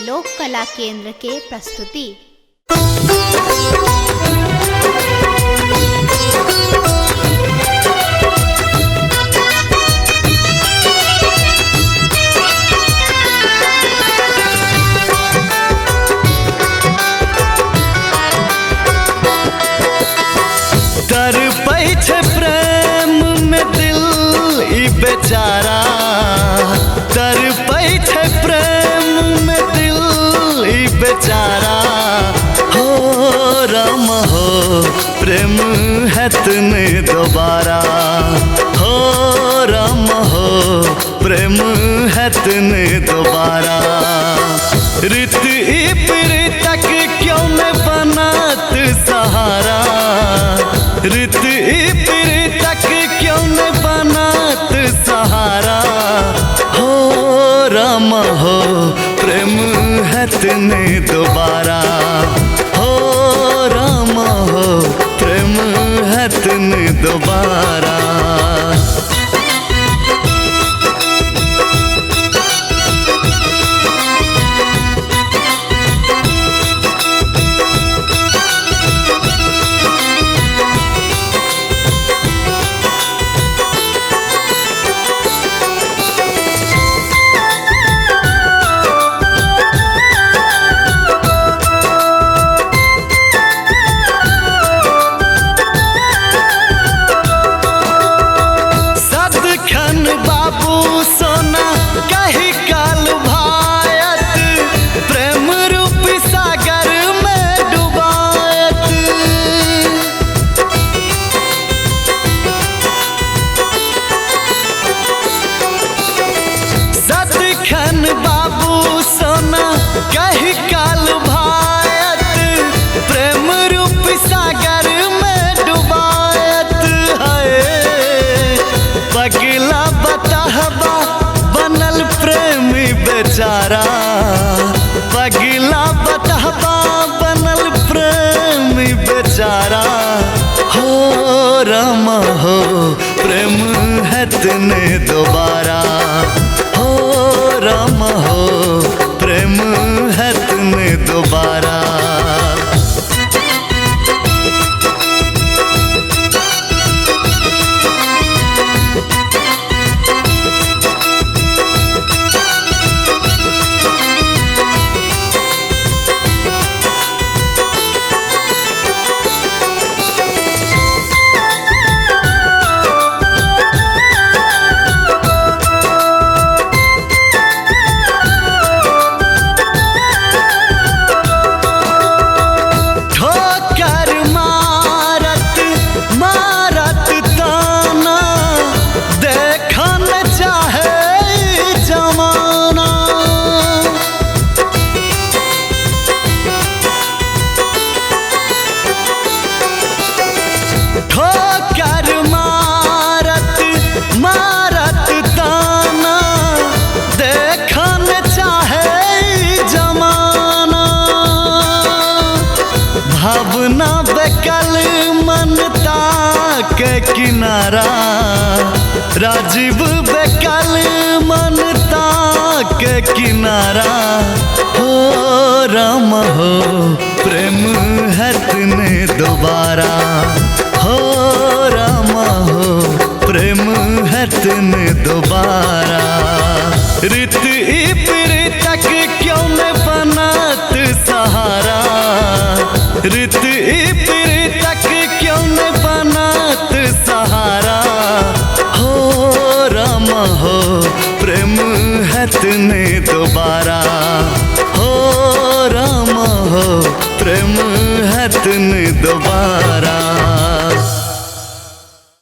लोक कला केंद्र के प्रस्तुति। तड़पै छै प्रेम में दिल ई बेचारा, तड़पै छै प्रेम में दिल ई बेचारा। हो राम हो प्रेम हैत ने दोबारा, हो राम हो प्रेम हैत ने दोबारा। रित ई प्रीतक क्यों न बनत सहारा, रित ई प्रीतक क्यों न बनत सहारा। हो राम हो प्रेम हैत ने दोबारा, हो राम हो प्रेम हैत ने दोबारा। बाबू सोना कही काल भायत, प्रेम रूप सागर में डुबायत। सदखन बाबू सोना कही काल भायत, प्रेम रूप सागर में डुबायत। है पगला बताहबा बनल प्रेमी बेचारा, पगला बताहबा बनल प्रेमी बेचारा। हो राम हो प्रेम हैत ने दोबारा, हो राम हो प्रेम हैत ने दोबारा। भावना बेकल मनता के किनारा, राजीव बेकल मनता के किनारा। हो राम हो प्रेम हैत ने दोबारा, हो राम हो प्रेम हैत ने दोबारा। रित ई प्रीतक क्यों न बनत सहारा, रित ई प्रीतक क्यों न बनत सहारा। हो राम हो प्रेम हैत ने दोबारा, हो राम हो प्रेम हैत ने दोबारा।